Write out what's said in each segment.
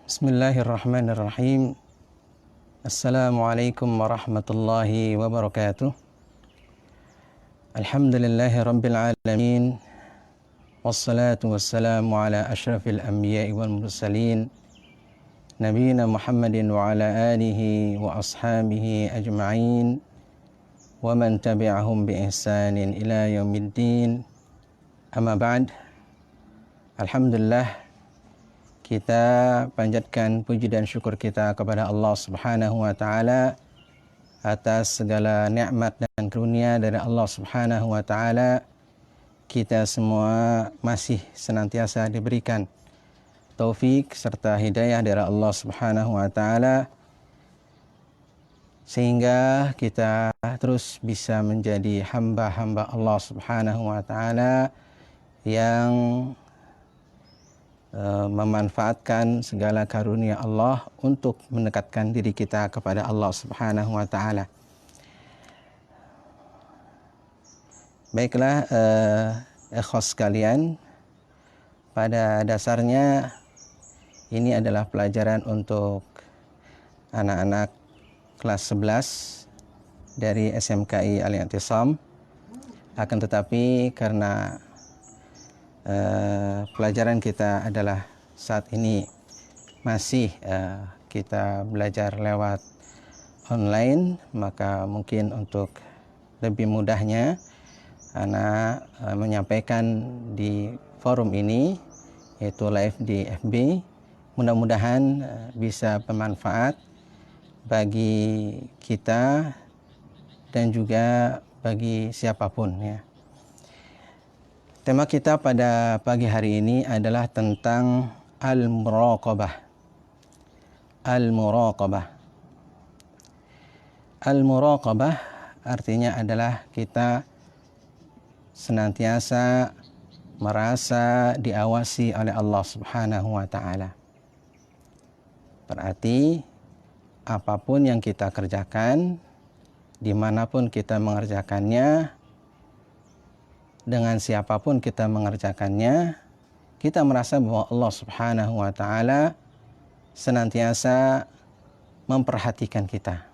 Bismillahirrahmanirrahim. Assalamualaikum warahmatullahi wabarakatuh. Alhamdulillahi rabbil alamin. Wassalatu wassalamu ala ashrafil anbiya'i wal mursalin. Nabiyina Muhammadin wa ala alihi wa ashabihi ajma'in. Wa man tabi'ahum bi ihsanin ila yaumiddin. Amma ba'd. Alhamdulillah, kita panjatkan puji dan syukur kita kepada Allah Subhanahu wa taala atas segala nikmat dan karunia dari Allah Subhanahu wa taala. Kita semua masih senantiasa diberikan taufik serta hidayah dari Allah Subhanahu wa taala sehingga kita terus bisa menjadi hamba-hamba Allah Subhanahu wa taala yang memanfaatkan segala karunia Allah untuk mendekatkan diri kita kepada Allah Subhanahu wa taala. Baiklah, ikhwas sekalian, pada dasarnya ini adalah pelajaran untuk anak-anak kelas 11 dari SMKI Al-I'tisam. Akan tetapi karena pelajaran kita adalah saat ini masih kita belajar lewat online, maka mungkin untuk lebih mudahnya anak menyampaikan di forum ini, yaitu live di FB. Mudah-mudahan bisa bermanfaat bagi kita dan juga bagi siapapun, ya. Tema kita pada pagi hari ini adalah tentang al-muraqabah. Al-muraqabah. Al-muraqabah artinya adalah kita senantiasa merasa diawasi oleh Allah Subhanahu wa taala. Berarti apapun yang kita kerjakan, dimanapun kita mengerjakannya, dengan siapapun kita mengerjakannya, kita merasa bahwa Allah Subhanahu wa taala senantiasa memperhatikan kita.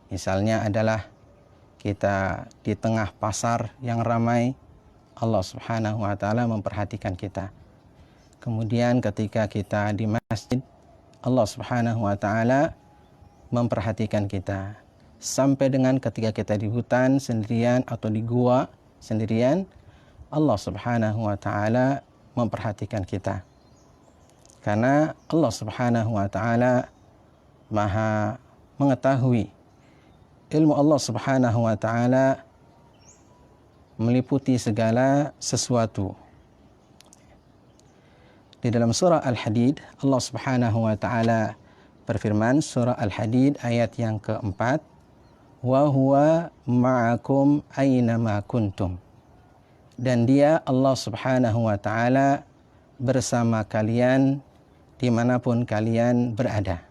Misalnya adalah kita di tengah pasar yang ramai, Allah Subhanahu wa taala memperhatikan kita. Kemudian ketika kita di masjid, Allah Subhanahu wa taala memperhatikan kita. Sampai dengan ketika kita di hutan sendirian atau di gua sendirian, Allah Subhanahu wa taala memperhatikan kita. Karena Allah Subhanahu wa taala Maha mengetahui. Ilmu Allah Subhanahu wa taala meliputi segala sesuatu. Di dalam surah Al-Hadid, Allah Subhanahu wa taala berfirman, surah Al-Hadid ayat yang keempat, wa huwa ma'akum aynama kuntum. Dan dia, Allah Subhanahu wa taala, bersama kalian dimanapun kalian berada.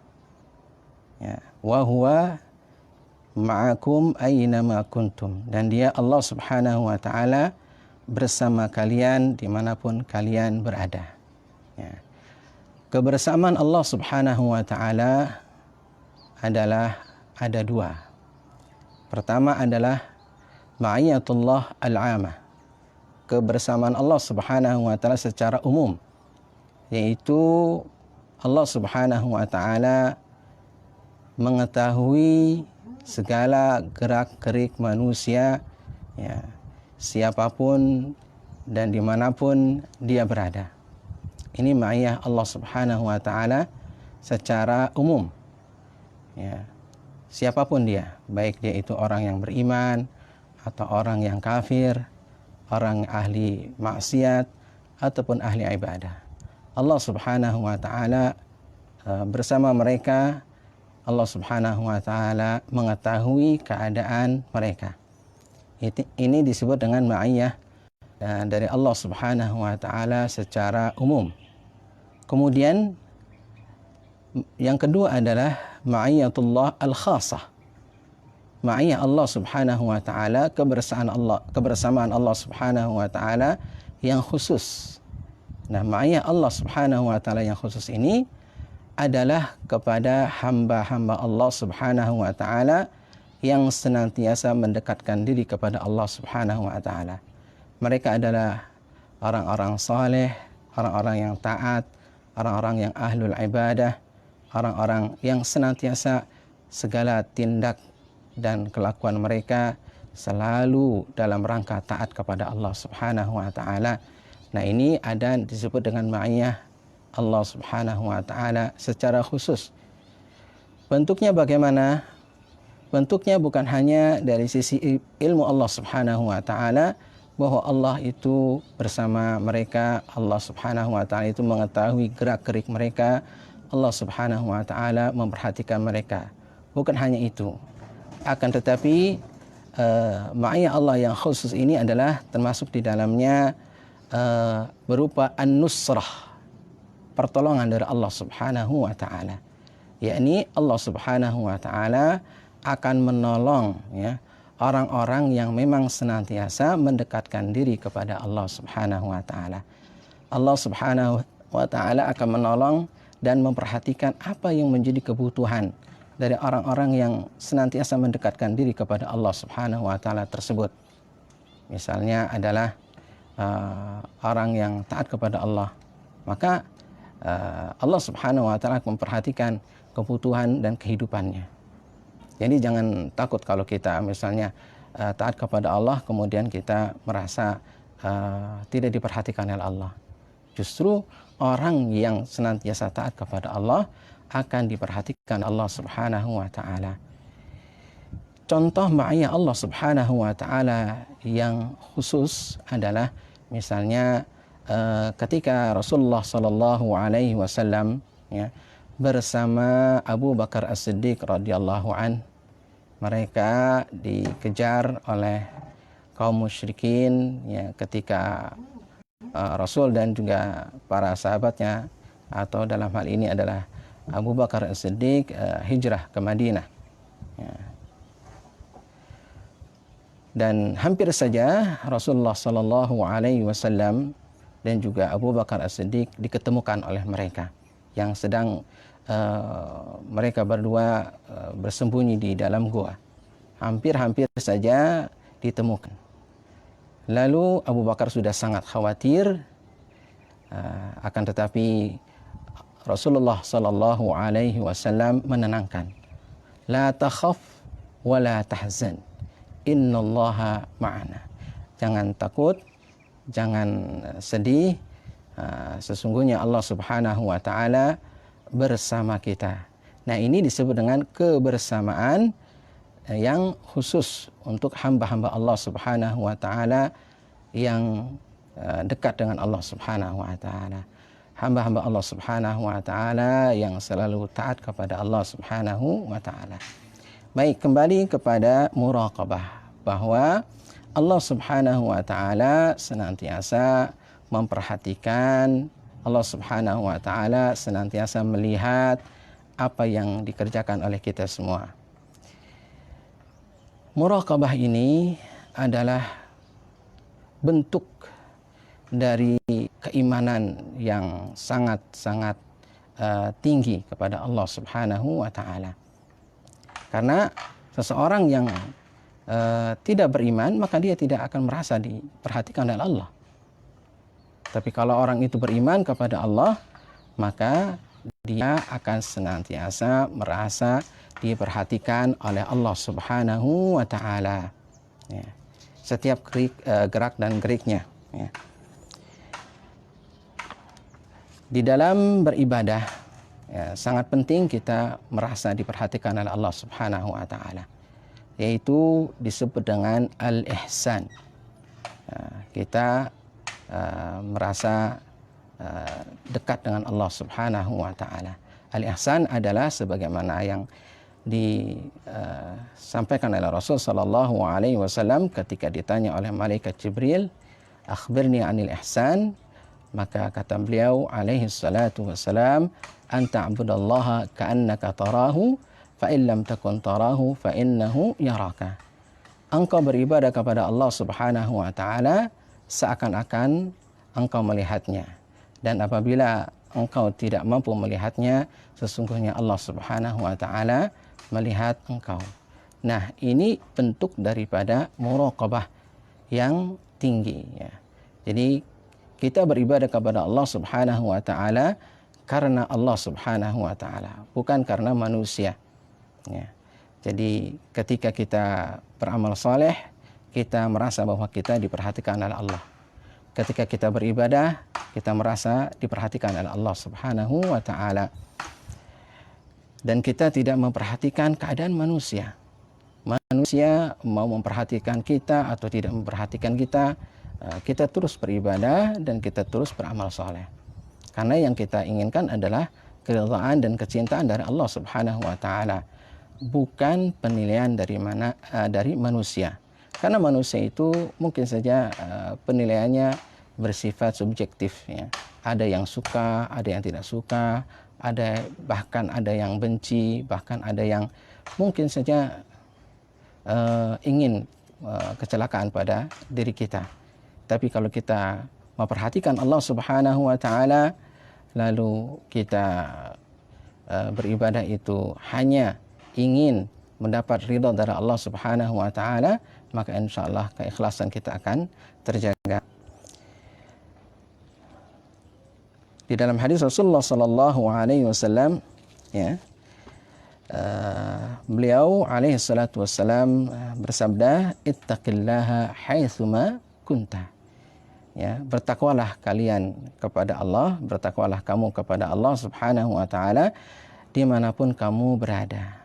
Ya, wa huwa ma'akum aynama kuntum. Dan dia, Allah Subhanahu wa taala, bersama kalian dimanapun kalian berada. Ya. Kebersamaan Allah Subhanahu wa taala adalah ada dua. Pertama adalah ma'iyatullah al-'amah, kebersamaan Allah Subhanahu wa taala secara umum, yaitu Allah Subhanahu wa taala mengetahui segala gerak-gerik manusia, ya, siapapun dan dimanapun dia berada. Ini ma'iyah Allah Subhanahu wa taala secara umum, ya. Siapapun dia, baik dia itu orang yang beriman atau orang yang kafir, orang ahli maksiat ataupun ahli ibadah, Allah Subhanahu wa taala bersama mereka. Allah Subhanahu wa taala mengetahui keadaan mereka. Ini disebut dengan ma'iyah dari Allah Subhanahu wa taala secara umum. Kemudian yang kedua adalah ma'iyatullah al-khasah. Ma'iyah Allah Subhanahu wa taala, kebersamaan Allah Subhanahu wa taala yang khusus. Nah, ma'iyah Allah Subhanahu wa taala yang khusus ini adalah kepada hamba-hamba Allah Subhanahu wa taala yang senantiasa mendekatkan diri kepada Allah Subhanahu wa taala. Mereka adalah orang-orang saleh, orang-orang yang taat, orang-orang yang ahlul ibadah, orang-orang yang senantiasa segala tindak dan kelakuan mereka selalu dalam rangka taat kepada Allah Subhanahu wa taala. Nah, ini ada disebut dengan ma'iyah Allah Subhanahu wa taala secara khusus. Bentuknya bagaimana? Bentuknya bukan hanya dari sisi ilmu Allah Subhanahu wa taala bahwa Allah itu bersama mereka, Allah Subhanahu wa taala itu mengetahui gerak-gerik mereka, Allah Subhanahu wa taala memperhatikan mereka. Bukan hanya itu. Akan tetapi ma'iyah Allah yang khusus ini adalah termasuk di dalamnya berupa an-nusrah, pertolongan dari Allah Subhanahu wa taala. Yakni Allah Subhanahu wa taala akan menolong ya orang-orang yang memang senantiasa mendekatkan diri kepada Allah Subhanahu wa taala. Allah Subhanahu wa taala akan menolong dan memperhatikan apa yang menjadi kebutuhan dari orang-orang yang senantiasa mendekatkan diri kepada Allah Subhanahu wa taala tersebut. Misalnya adalah orang yang taat kepada Allah, maka Allah Subhanahu wa taala memperhatikan kebutuhan dan kehidupannya. Jadi jangan takut kalau kita misalnya taat kepada Allah kemudian kita merasa tidak diperhatikan oleh Allah. Justru orang yang senantiasa taat kepada Allah akan diperhatikan Allah Subhanahu wa taala. Contoh ma'iyah Allah Subhanahu wa taala yang khusus adalah misalnya ketika Rasulullah sallallahu alaihi wasallam ya bersama Abu Bakar As-Siddiq radhiyallahu an, mereka dikejar oleh kaum musyrikin ya ketika Rasul dan juga para sahabatnya, atau dalam hal ini adalah Abu Bakar As-Siddiq hijrah ke Madinah ya. Dan hampir saja Rasulullah sallallahu alaihi wasallam dan juga Abu Bakar As-Siddiq diketemukan oleh mereka yang sedang mereka berdua bersembunyi di dalam gua. Hampir-hampir saja ditemukan. Lalu Abu Bakar sudah sangat khawatir, akan tetapi Rasulullah sallallahu alaihi wasallam menenangkan. La takhaf wa la tahzan. Innallaha ma'ana. Jangan takut, jangan sedih. Sesungguhnya Allah Subhanahu wa taala bersama kita. Nah, ini disebut dengan kebersamaan yang khusus untuk hamba-hamba Allah Subhanahu wa taala yang dekat dengan Allah Subhanahu wa taala. Hamba-hamba Allah Subhanahu wa taala yang selalu taat kepada Allah Subhanahu wa taala. Baik, kembali kepada muraqabah, bahwa Allah Subhanahu wa taala senantiasa memperhatikan, Allah Subhanahu wa taala senantiasa melihat apa yang dikerjakan oleh kita semua. Muraqabah ini adalah bentuk dari keimanan yang sangat-sangat tinggi kepada Allah Subhanahu wa taala. Karena seseorang yang tidak beriman, maka dia tidak akan merasa diperhatikan oleh Allah. Tapi kalau orang itu beriman kepada Allah, maka dia akan senantiasa merasa diperhatikan oleh Allah Subhanahu wa taala. Ya. Setiap gerak dan geriknya. Ya. Di dalam beribadah, ya, sangat penting kita merasa diperhatikan oleh Allah Subhanahu wa taala. Yaitu disebut dengan al-ihsan. Kita merasa dekat dengan Allah Subhanahu wa taala. Al-ihsan adalah sebagaimana yang disampaikan oleh Rasul sallallahu alaihi wasallam ketika ditanya oleh malaikat Jibril, "Akhbirni 'anil ihsan." Maka kata beliau alaihi salatu wasalam, "An ta'budallaha ka'annaka tarahu, fa in lam takun tarahu fa innahu yaraka." Engkau beribadah kepada Allah Subhanahu wa taala seakan-akan engkau melihatnya, Dan apabila engkau tidak mampu melihatnya, sesungguhnya Allah Subhanahu wa taala melihat engkau. Nah, ini bentuk daripada muraqabah yang tinggi ya. Jadi kita beribadah kepada Allah Subhanahu wa taala karena Allah Subhanahu wa taala, bukan karena manusia. Ya. Jadi ketika kita beramal saleh, kita merasa bahwa kita diperhatikan oleh Allah. Ketika kita beribadah, kita merasa diperhatikan oleh Allah Subhanahu wa taala. Dan kita tidak memperhatikan keadaan manusia. Manusia mau memperhatikan kita atau tidak memperhatikan kita, kita terus beribadah dan kita terus beramal saleh. Karena yang kita inginkan adalah keridhaan dan kecintaan dari Allah Subhanahu wa taala, bukan penilaian dari manusia. Karena manusia itu mungkin saja penilaiannya bersifat subjektif ya. Ada yang suka, ada yang tidak suka, bahkan ada yang benci, bahkan ada yang mungkin saja ingin kecelakaan pada diri kita. Tapi kalau kita memperhatikan Allah Subhanahu wa taala, lalu kita beribadah itu hanya ingin mendapat ridha dari Allah Subhanahu wa taala, maka insyaallah keikhlasan kita akan terjaga. Di dalam hadis Rasulullah sallallahu alaihi wasallam ya, beliau alaihi salatu wassalam bersabda, ittaqillaha haitsuma kunta. Ya, bertakwalah kalian kepada Allah, bertakwalah kamu kepada Allah Subhanahu wa taala dimanapun kamu berada.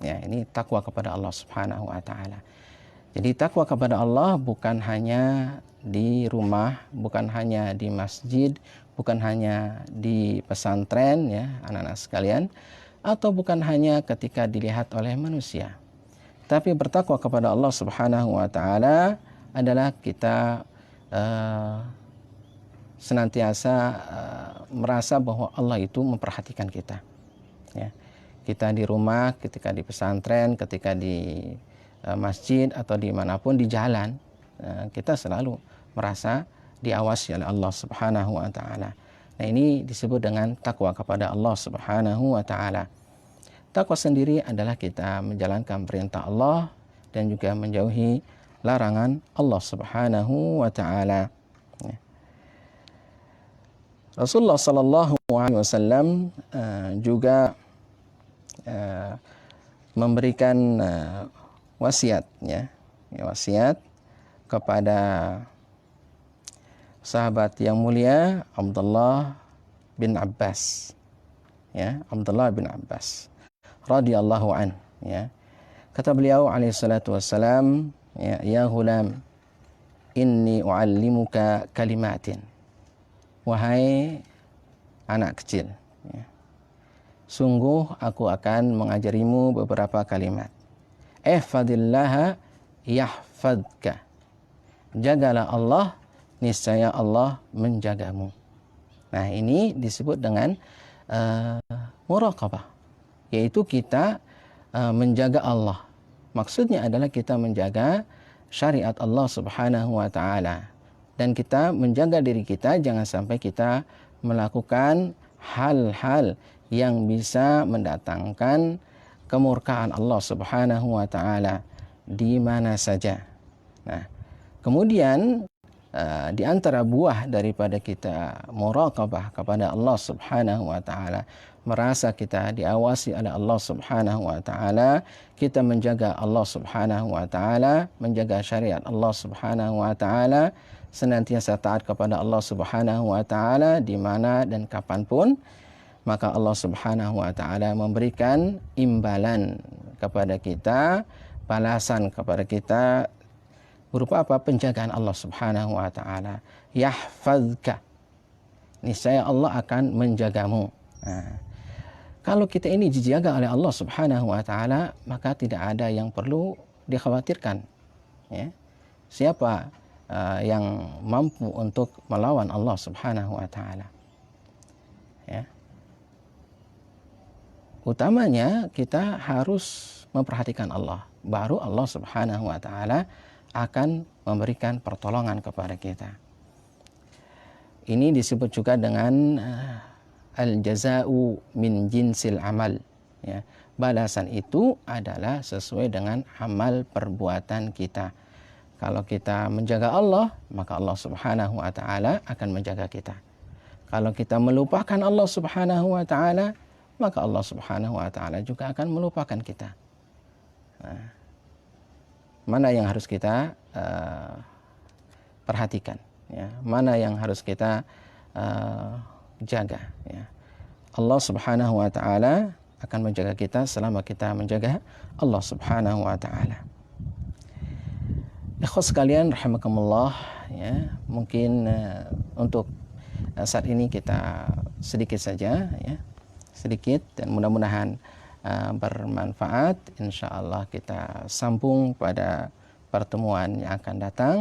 Ya, ini takwa kepada Allah Subhanahu wa taala. Jadi takwa kepada Allah bukan hanya di rumah, bukan hanya di masjid, bukan hanya di pesantren ya, anak-anak sekalian, atau bukan hanya ketika dilihat oleh manusia. Tapi bertakwa kepada Allah Subhanahu wa taala adalah kita senantiasa merasa bahwa Allah itu memperhatikan kita. Ya. Kita di rumah, ketika di pesantren, ketika di masjid atau dimanapun di jalan, kita selalu merasa diawasi oleh Allah Subhanahu wa taala. Nah, ini disebut dengan takwa kepada Allah Subhanahu wa taala. Takwa sendiri adalah kita menjalankan perintah Allah dan juga menjauhi larangan Allah Subhanahu wa taala. Rasulullah sallallahu alaihi wasallam juga memberikan wasiat ya, wasiat kepada sahabat yang mulia Abdullah bin Abbas ya, Abdullah bin Abbas radhiyallahu an ya. Kata beliau alaihi salatu wassalam, ya ghulam, inni uallimuka kalimatin. Wahai anak kecil ya, sungguh aku akan mengajarimu beberapa kalimat. Ihfadillaha yahfadka. Jagalah Allah, niscaya Allah menjagamu. Nah, ini disebut dengan muraqabah, yaitu kita menjaga Allah. Maksudnya adalah kita menjaga syariat Allah Subhanahu wa taala, dan kita menjaga diri kita jangan sampai kita melakukan hal-hal yang bisa mendatangkan kemurkaan Allah Subhanahu wa taala di mana saja. Nah, kemudian di antara buah daripada kita muraqabah kepada Allah Subhanahu wa taala, merasa kita diawasi oleh Allah Subhanahu wa taala, kita menjaga Allah Subhanahu wa taala, menjaga syariat Allah Subhanahu wa taala, senantiasa taat kepada Allah Subhanahu wa taala di mana dan kapanpun, maka Allah Subhanahu wa taala memberikan imbalan kepada kita, balasan kepada kita berupa apa? Penjagaan Allah Subhanahu wa taala. Yahfazka. Niscaya Allah akan menjagamu. Nah, kalau kita ini dijaga oleh Allah Subhanahu wa taala, maka tidak ada yang perlu dikhawatirkan. Ya. Siapa yang mampu untuk melawan Allah Subhanahu wa taala? Ya. Utamanya kita harus memperhatikan Allah, baru Allah Subhanahu wa taala akan memberikan pertolongan kepada kita. Ini disebut juga dengan al-jaza'u min jinsil amal. Ya, balasan itu adalah sesuai dengan amal perbuatan kita. Kalau kita menjaga Allah, maka Allah Subhanahu wa taala akan menjaga kita. Kalau kita melupakan Allah Subhanahu wa taala, maka Allah Subhanahu wa taala juga akan melupakan kita. Nah, mana yang harus kita perhatikan, ya? Mana yang harus kita jaga, ya? Allah Subhanahu wa taala akan menjaga kita selama kita menjaga Allah Subhanahu wa taala. Ikhwas sekalian rahimakumullah, ya, mungkin untuk saat ini kita sedikit saja, ya, sedikit, dan mudah-mudahan bermanfaat. Insyaallah kita sambung pada pertemuan yang akan datang.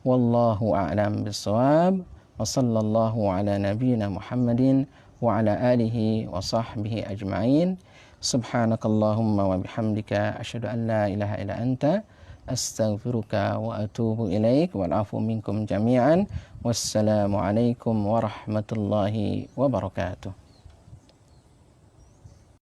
Wallahu a'lam bishawab. Wa sallallahu ala nabiyyina Muhammadin wa ala alihi wa sahbihi ajma'in. Subhanakallahumma wa bihamdika asyhadu an la ilaha illa anta astaghfiruka wa atubu ilaik wal afu minkum jami'an. Wassalamu alaikum warahmatullahi wabarakatuh.